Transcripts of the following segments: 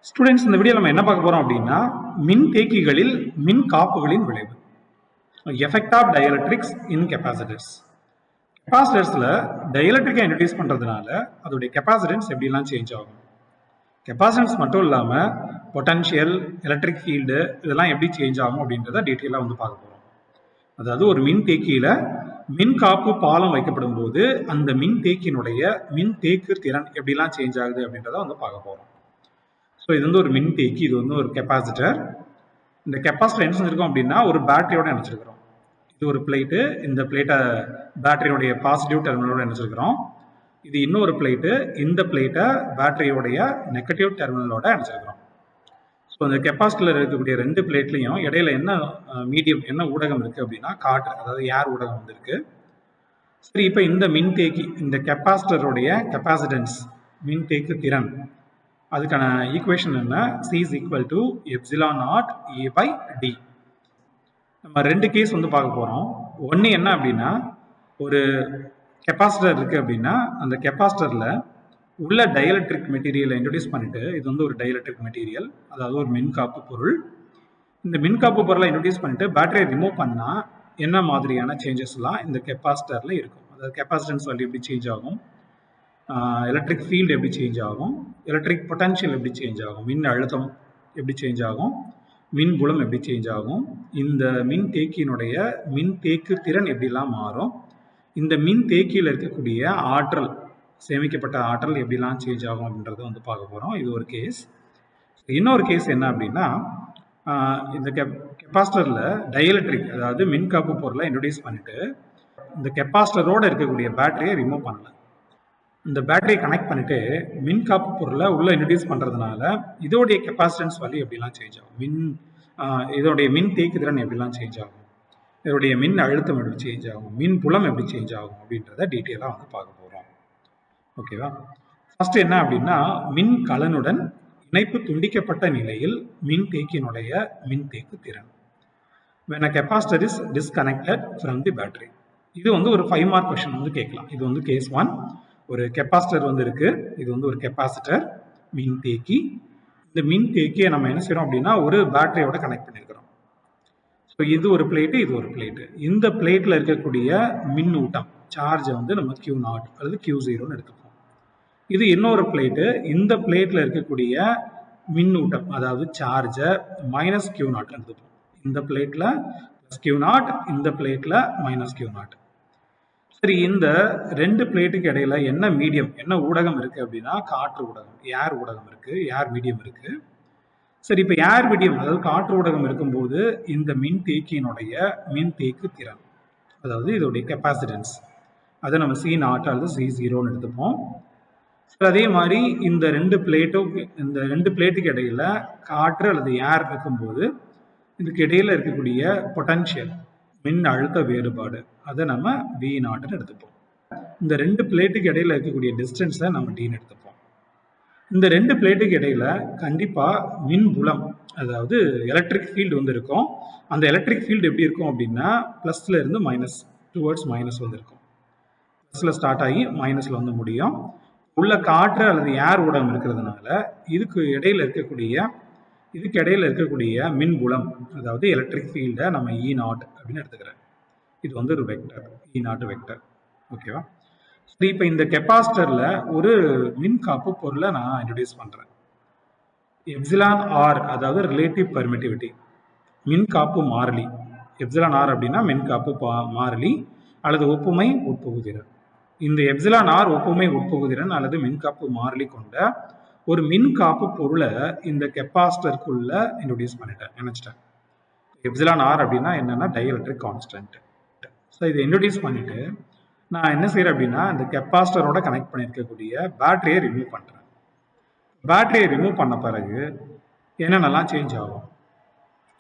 Students, இந்த video நம்ம என்ன பார்க்க போறோம் அப்படின்னா மின்தேக்கிகளில் மின் காப்புகளின் விளைவு. Effect of dielectrics in capacitors. கெப்பாசிட்டர்ஸ்ல டயலக்ட்ரிக்கை இன்ட்ரடியூஸ் பண்றதுனால அதோடைய கெப்பாசிட்டன்ஸ் எப்படிலாம் சேஞ்ச் ஆகும். கெப்பாசிட்டன்ஸ் மட்டும் இல்லாம பொட்டன்ஷியல், எலக்ட்ரிக் ஃபீல்டு இதெல்லாம் எப்படி சேஞ்ச் ஆகும் அப்படின்றத டீட்டெயிலாக வந்து பார்க்க போறோம். அதாவது ஒரு மின்தேக்கியில மின்காப்பு பாலம் வைக்கப்படும் போது அந்த மின்தேக்கியினுடைய மின்தேக்கு திறன் எப்படிலாம் சேஞ்ச் ஆகுது அப்படின்றத வந்து பார்க்க போறோம். ஸோ இது வந்து ஒரு மின்தேக்கி, இது வந்து ஒரு கெப்பாசிட்டர். இந்த கெப்பாசிட்டர் என்ன செஞ்சிருக்கோம் அப்படின்னா ஒரு பேட்டரியோட இணைச்சிருக்கிறோம். இது ஒரு பிளேட்டு, இந்த பிளேட்டை பேட்டரியோடைய பாசிட்டிவ் டெர்மினலோட இணைச்சிருக்கிறோம். இது இன்னொரு பிளேட்டு, இந்த பிளேட்டை பேட்டரியோடைய நெகட்டிவ் டெர்மினலோட இணைச்சிருக்கிறோம். ஸோ இந்த கெப்பாசிட்டரில் இருக்கக்கூடிய ரெண்டு பிளேட்லையும் இடையில என்ன மீடியம், என்ன ஊடகம் இருக்குது அப்படின்னா காற்று, அதாவது ஏர் ஊடகம் வந்து இருக்கு. சரி, இப்போ இந்த மின்தேக்கி, இந்த கெப்பாசிட்டருடைய கெப்பாசிட்டன்ஸ், மின்தேக்கு திறன், அதுக்கான ஈக்குவேஷன் என்ன? C is equal to epsilon naught A by D. நம்ம ரெண்டு கேஸ் வந்து பார்க்க போகிறோம். ஒன்று என்ன அப்படின்னா, ஒரு கெப்பாசிட்டர் இருக்குது அப்படின்னா அந்த கெப்பாசிட்டரில் உள்ள டயலக்ட்ரிக் மெட்டீரியலை இன்ட்ரடியூஸ் பண்ணிட்டு, இது வந்து ஒரு டயலக்ட்ரிக் மெட்டீரியல், அதாவது ஒரு மின்காப்பு பொருள். இந்த மின்காப்பு பொருளை இன்ட்ரடியூஸ் பண்ணிட்டு பேட்டரியை ரிமூவ் பண்ணால் என்ன மாதிரியான சேஞ்சஸ்லாம் இந்த கெப்பாசிட்டரில் இருக்கும். அதாவது கெப்பாசிட்டன்ஸ் வேல்யூ எப்படி சேஞ்ச் ஆகும், எலக்ட்ரிக் ஃபீல்டு எப்படி சேஞ்ச் ஆகும், எலக்ட்ரிக் பொட்டன்ஷியல் எப்படி சேஞ்ச் ஆகும், மின் அழுத்தம் எப்படி சேஞ்ச் ஆகும், மின் புலம் எப்படி சேஞ்ச் ஆகும், இந்த மின் தேக்கியினுடைய மின் தேக்கு திறன் எப்படிலாம் மாறும், இந்த மின் தேக்கியில் இருக்கக்கூடிய ஆற்றல், சேமிக்கப்பட்ட ஆற்றல் எப்படிலாம் சேஞ்ச் ஆகும் அப்படின்றத வந்து பார்க்க போகிறோம். இது ஒரு கேஸ். இன்னொரு கேஸ் என்ன அப்படின்னா, இந்த கெப்பாசிட்டரில் டயலக்ட்ரிக், அதாவது மின்காப்பு பொருளை இன்ட்ரடியூஸ் பண்ணிட்டு இந்த கெப்பாசிட்டரோடு இருக்கக்கூடிய பேட்டரியை ரிமூவ் பண்ணல. இந்த பேட்டரியை கனெக்ட் பண்ணிட்டு மின்காப்பு பொருளை உள்ள இன்ட்ரடியூஸ் பண்ணுறதுனால இதோடைய கெப்பாசிட்டன்ஸ் வேல்யூ எப்படிலாம் சேஞ்ச் ஆகும், இதோடைய மின் தேக்கு திறன் எப்படிலாம் சேஞ்ச் ஆகும், இதோடைய மின் அழுத்தம் எப்படி சேஞ்ச் ஆகும், மின் புலம் எப்படி சேஞ்ச் ஆகும் அப்படின்றத டீட்டெயிலாக வந்து பார்க்க போகிறோம். ஓகேவா? ஃபர்ஸ்ட் என்ன அப்படின்னா, மின் கலனுடன் இணைப்பு துண்டிக்கப்பட்ட நிலையில் மின் தேக்கியினுடைய மின் தேக்கு திறன். when a capacitor is disconnected from the battery. இது வந்து ஒரு 5 மார்க் கொஸ்டின் வந்து கேட்கலாம். இது வந்து கேஸ் 1. ஒரு கெப்பாசிட்டர் வந்து இருக்கு, இது வந்து ஒரு கெப்பாசிட்டர் மின் தேக்கி. இந்த மின் தேக்கியை நம்ம என்ன செய்யறோம் அப்படின்னா ஒரு பேட்டரியோட கனெக்ட் பண்ணியிருக்கிறோம். ஸோ இது ஒரு பிளேட்டு, இது ஒரு பிளேட்டு. இந்த பிளேட்டில் இருக்கக்கூடிய மின்னூட்டம் சார்ஜை வந்து நம்ம Q0 அல்லது Q0ன்னு எடுத்துப்போம். இது இன்னொரு பிளேட்டு, இந்த பிளேட்டில் இருக்கக்கூடிய மின்னூட்டம் அதாவது சார்ஜை -Q0 எடுத்துப்போம். இந்த பிளேட்டில் +Q0, இந்த பிளேட்டில் -Q0. சரி, இந்த ரெண்டு பிளேட்டுக்கு இடையில என்ன மீடியம், என்ன ஊடகம் இருக்கு அப்படின்னா காற்று ஊடகம், ஏர் ஊடகம் இருக்கு, ஏர் மீடியம் இருக்கு. சரி, இப்போ ஏர் மீடியம் அதாவது காற்று ஊடகம் இருக்கும்போது இந்த மின் தேக்கியினுடைய மின் தேக்கு திறன், அதாவது இதோடைய கெப்பாசிட்டன்ஸ், அதை நம்ம C0 அல்லது C0ன்னு எடுத்துப்போம். அதே மாதிரி இந்த ரெண்டு பிளேட்டுக்கு இடையில காற்று அல்லது ஏர் இருக்கும்போது இதுக்கு இடையில இருக்கக்கூடிய பொட்டன்ஷியல், மின் அழுத்த வேறுபாடு, அதை நம்ம V0ன்னு எடுத்துப்போம். இந்த ரெண்டு பிளேட்டுக்கு இடையில இருக்கக்கூடிய டிஸ்டன்ஸை நம்ம Dன்னு எடுத்துப்போம். இந்த ரெண்டு பிளேட்டுக்கு இடையில கண்டிப்பா மின் புலம், அதாவது எலக்ட்ரிக் ஃபீல்டு வந்து இருக்கும். அந்த எலக்ட்ரிக் ஃபீல்டு எப்படி இருக்கும் அப்படின்னா பிளஸ்ல இருந்து மைனஸ் வந்து இருக்கும். பிளஸ்ல ஸ்டார்ட் ஆகி மைனஸ்ல வந்து முடியும். உள்ள காற்று அல்லது ஏர் ஊடகம் இருக்கிறதுனால இதுக்கு இடையில இருக்கக்கூடிய மின் புலம், அதாவது எலக்ட்ரிக் ஃபீல்டை நம்ம E0 அப்படின்னு எடுத்துக்கிறேன். இது வந்து ஒரு வெக்டர், E0 வெக்டர். ஓகேவா? சரி, இப்போ இந்த கெப்பாசிட்டர்ல ஒரு மின்காப்பு பொருளை நான் இன்ட்ரடியூஸ் பண்றேன். எப்சிலான் ஆர், அதாவது ரிலேட்டிவ் பெர்மிட்டிவிட்டி, மின்காப்பு மாறிலி. எப்சிலான் ஆர் அப்படின்னா மின்காப்பு மாறிலி அல்லது ஒப்புமை உட்புகுதிறன். இந்த எப்சிலான் ஆர் ஒப்புமை உட்புகுதிறன் அல்லது மின்காப்பு மாறிலி கொண்ட ஒரு மின்காப்பு பொருளை இந்த கெப்பாசிட்டருக்குள்ள இன்ட்ரடியூஸ் நினைச்சிட்டேன். எப்சிலான் ஆர் அப்படின்னா என்னன்னா டயலக்ட்ரிக் கான்ஸ்டன்ட். ஸோ இதை இன்ட்ரடியூஸ் பண்ணிட்டு நான் என்ன செய்யறேன் அப்படின்னா இந்த கெப்பாசிட்டரோட கனெக்ட் பண்ணியிருக்கக்கூடிய பேட்டரியை ரிமூவ் பண்றேன். பேட்டரியை ரிமூவ் பண்ண பிறகு என்னென்னலாம் சேஞ்ச் ஆகும்,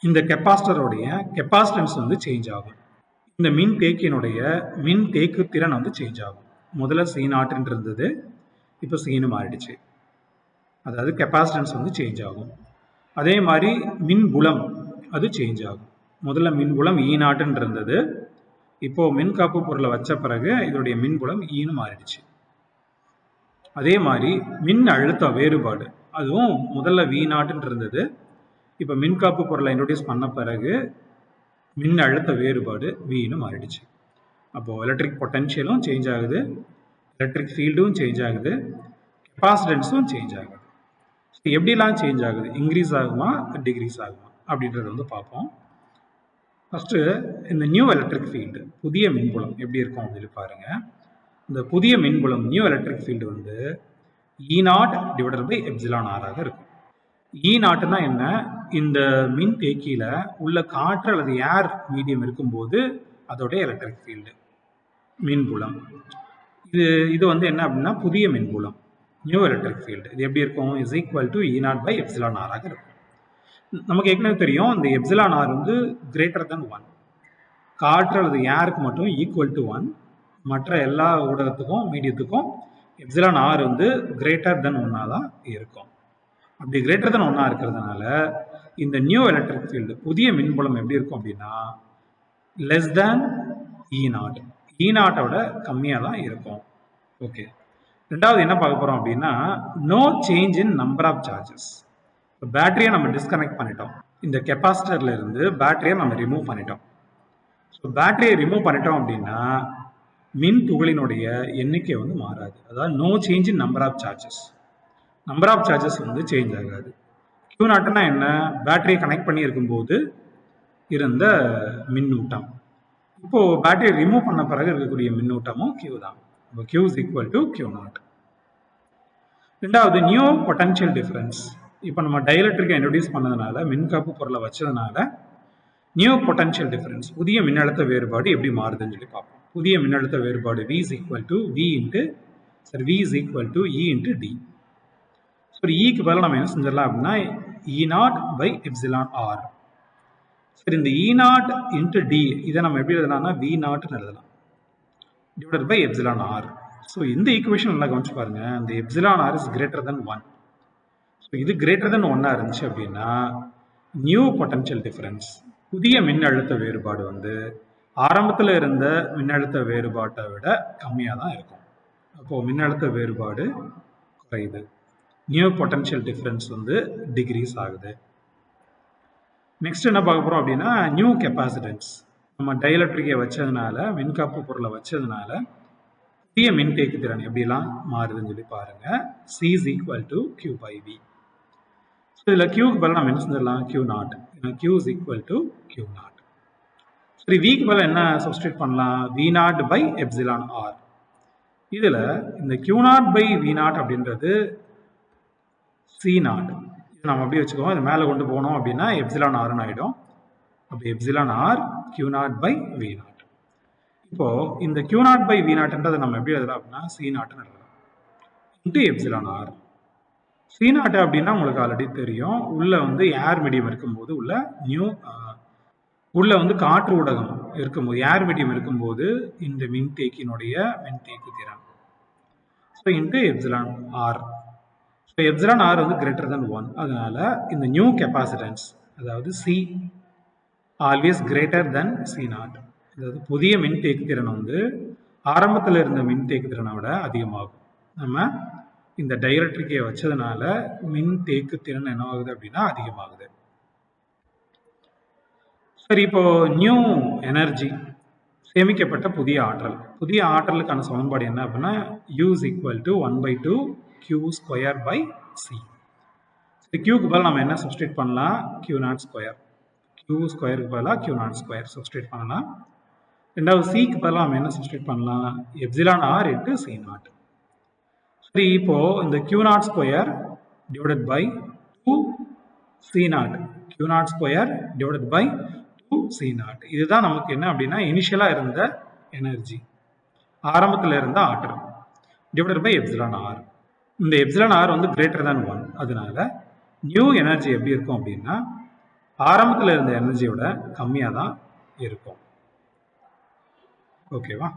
இந்த கெப்பாசிட்டருடைய கெப்பாசிட்டன்ஸ் வந்து சேஞ்ச் ஆகும். இந்த மின் தேக்கியினுடைய மின் தேக்கு திறன் வந்து சேஞ்ச் ஆகும். முதல்ல C0 இருந்தது, இப்போ Cன்னு மாறிடுச்சு. அதாவது கெப்பாசிட்டன்ஸ் வந்து சேஞ்ச் ஆகும். அதே மாதிரி மின் புலம் அது சேஞ்ச் ஆகும். முதல்ல மின் புலம் E0 இருந்தது, இப்போ மின்காப்பு பொருளை வச்ச பிறகு இதோடைய மின் புலம் Eன்னு மாறிடுச்சு. அதே மாதிரி மின் அழுத்த வேறுபாடு அதுவும் முதல்ல வி நாட்னு இருந்தது. இப்போ மின்காப்பு பொருளை இன்ட்ரோடியூஸ் பண்ண பிறகு மின் அழுத்த வேறுபாடு வின்னு மாறிடுச்சு. அப்போது எலக்ட்ரிக் பொட்டன்ஷியலும் சேஞ்ச் ஆகுது, எலக்ட்ரிக் ஃபீல்டும் சேஞ்ச் ஆகுது, கெப்பாசிட்டன்ஸும் சேஞ்ச் ஆகுது. எப்படிலாம் சேஞ்ச் ஆகுது, இன்க்ரீஸ் ஆகுமா டிக்ரீஸ் ஆகுமா அப்படின்றத வந்து பார்ப்போம். ஃபஸ்ட்டு இந்த நியூ எலக்ட்ரிக் ஃபீல்டு, புதிய மின்புலம் எப்படி இருக்கும் அப்படின்னு பாருங்க. இந்த புதிய மின்புலம் நியூ எலக்ட்ரிக் ஃபீல்டு வந்து E0 டிவைடட் பை எப்சிலான் ஆராக இருக்கும். E0னா என்ன, இந்த மின் தேக்கியில உள்ள காற்று அல்லது ஏர் மீடியம் இருக்கும்போது அதோடைய எலக்ட்ரிக் ஃபீல்டு மின்புலம். இது வந்து என்ன அப்படின்னா புதிய மின்புலம் நியூ எலக்ட்ரிக் ஃபீல்டு. இது எப்படி இருக்கும், is equal to E0 by epsilon ஆராக இருக்கும். நமக்கு ஏற்கனவே தெரியும் இந்த எப்சிலான் ஆர் வந்து கிரேட்டர் தென் 1. காற்று அல்லது ஏருக்கு மட்டும் ஈக்குவல் டு 1, மற்ற எல்லா ஊடகத்துக்கும் மீடியத்துக்கும் எப்சிலான் ஆர் வந்து கிரேட்டர் தென் 1 தான் இருக்கும். அப்படி கிரேட்டர் தென் 1 இருக்கிறதுனால இந்த நியூ எலக்ட்ரிக் ஃபீல்டு புதிய மின்புலம் எப்படி இருக்கும் அப்படின்னா லெஸ் தேன் E0, E0 கம்மியாக தான் இருக்கும். ஓகே, ரெண்டாவது என்ன பார்க்க போகிறோம் அப்படின்னா no change in number of charges. பேட்டரியை நம்ம டிஸ்கனெக்ட் பண்ணிட்டோம், இந்த கெப்பாசிட்டர்ல இருந்து பேட்டரியை நம்ம ரிமூவ் பண்ணிட்டோம். ஸோ பேட்டரியை ரிமூவ் பண்ணிட்டோம் அப்படின்னா மின் துகளினுடைய எண்ணிக்கை வந்து மாறாது. அதாவது no change in number of charges. Number of charges வந்து சேஞ்ச் ஆகாது. Q0னா என்ன, பேட்டரியை கனெக்ட் பண்ணி இருக்கும்போது இருந்த மின்னூட்டம். இப்போ பேட்டரியை ரிமூவ் பண்ண பிறகு இருக்கக்கூடிய மின்னூட்டமும் Q தான். இப்போ Q is equal to Q0. ரெண்டாவது நியூ பொட்டன்ஷியல் டிஃபரன்ஸ். இப்போ நம்ம டைஎலக்ட்ரிக்கை இன்ட்ரோடியூஸ் பண்ணதுனால, மின்காப்பு பொருளை வச்சதுனால நியூ பொட்டன்ஷியல் டிஃபரன்ஸ் புதிய மின்னழுத்த வேறுபாடு எப்படி மாறுதுன்னு சொல்லி பார்ப்போம். புதிய மின்னழுத்த வேறுபாடு V is equal to E into D. சரி, ஈக்கு பதிலாக நம்ம என்ன செஞ்சிடலாம் அப்படின்னா E0 by எப்சிலான் ஆர். சரி, இந்த E0 into D இதை நம்ம எப்படி எழுதலாம்னா V0ன்னு எழுதலாம் divided by epsilon R. So இந்த ஈக்குவேஷன் நல்லா கவனிச்சு பாருங்க, இந்த epsilon R is greater than 1. So இது கிரேட்டர் தென் 1 இருந்துச்சு அப்படின்னா நியூ பொட்டன்ஷியல் டிஃபரன்ஸ் புதிய மின்னழுத்த வேறுபாடு வந்து ஆரம்பத்தில் இருந்த மின்னழுத்த வேறுபாட்டை விட கம்மியாக தான் இருக்கும். அப்போது மின்னழுத்த வேறுபாடு குறையுது, நியூ பொட்டன்ஷியல் டிஃபரன்ஸ் வந்து டிக்ரீஸ் ஆகுது. நெக்ஸ்ட் என்ன பார்க்க போகிறோம் அப்படின்னா நியூ கெப்பாசிட்டன்ஸ். நம்ம டைஎலக்ட்ரிக்கை வச்சதுனால, மின்காப்பு பொருளை வச்சதுனால புதிய மின்தேக்கு திறன் எப்படிலாம் மாறுதுன்னு சொல்லி பாருங்க. C is equal to Q by V. So இதில் Qக்கு பதிலாக நம்ம என்ன செஞ்சிடலாம் Q0. Q is equal to Q0. சரி, Vக்கு பதிலாக என்ன சப்ஸ்டியூட் பண்ணலாம், V0 by எப்சிலான் ஆர். இதில் இந்த Q0 by V0 அப்படின்றது C0. இது நம்ம அப்படியே வச்சுக்கோம், இது மேலே கொண்டு போனோம் அப்படின்னா எப்சிலான் ஆர்னு ஆகிடும். அப்படி epsilon R Q0 by V0. இப்போ இந்த Q0 by V0ன்றதை நம்ம எப்படி எழுதலாம் அப்படின்னா C0ன்னு எழுதலாம் இன்ட்டு எப்சிலான் ஆர். C0 அப்படின்னா உங்களுக்கு ஆல்ரெடி தெரியும், உள்ள வந்து ஏர் மீடியம் இருக்கும்போது உள்ள வந்து காற்று ஊடகம் இருக்கும்போது, ஏர் மீடியம் இருக்கும்போது இந்த மின்தேக்கினுடைய மின்தேக்கு திறன். So into epsilon R. So epsilon R வந்து கிரேட்டர் தென் 1. அதனால இந்த நியூ கெப்பாசிட்டன்ஸ் அதாவது C always greater than C0. அதாவது புதிய மின்தேக்கு திறன் வந்து ஆரம்பத்தில் இருந்த மின்தேக்கு திறனை விட அதிகமாகும். நம்ம இந்த டைஎலக்ட்ரிக்கை வச்சதுனால மின்தேக்கு திறன் என்ன ஆகுது அப்படின்னா அதிகமாகுது. சரி, இப்போ நியூ எனர்ஜி, சேமிக்கப்பட்ட புதிய ஆற்றல். புதிய ஆற்றலுக்கான சமன்பாடு என்ன அப்படின்னா U is equal to 1/2 Q square by C. சரி, Qக்கு பதிலாக நம்ம என்ன சப்ஸ்டியூட் பண்ணலாம் Q0 ஸ்கொயர். Q ஸ்கொயருக்கு பதிலாக Q0 ஸ்கொயர் சப்ஸ்டியூட் பண்ணலாம். ரெண்டாவது Cக்கு பதிலாக நம்ம என்ன சப்ஸ்டியூட் பண்ணலாம் எப்சிலான் ஆர் இன்ட்டு C0. சரி, இப்போ இந்த Q0 square divided by 2 C0, Q0 square divided by 2 C0. இதுதான் நமக்கு என்ன அப்படின்னா இனிஷியலாக இருந்த எனர்ஜி, ஆரம்பத்தில் இருந்த ஆற்றல் டிவைடட் பை எப்சிலான் ஆர். இந்த எப்சிலான் ஆர் வந்து கிரேட்டர் தேன் 1. அதனால நியூ எனர்ஜி எப்படி இருக்கும் அப்படின்னா ஆரம்பத்தில் இருந்த எனர்ஜியோட கம்மியாக தான் இருக்கும். ஓகேவா?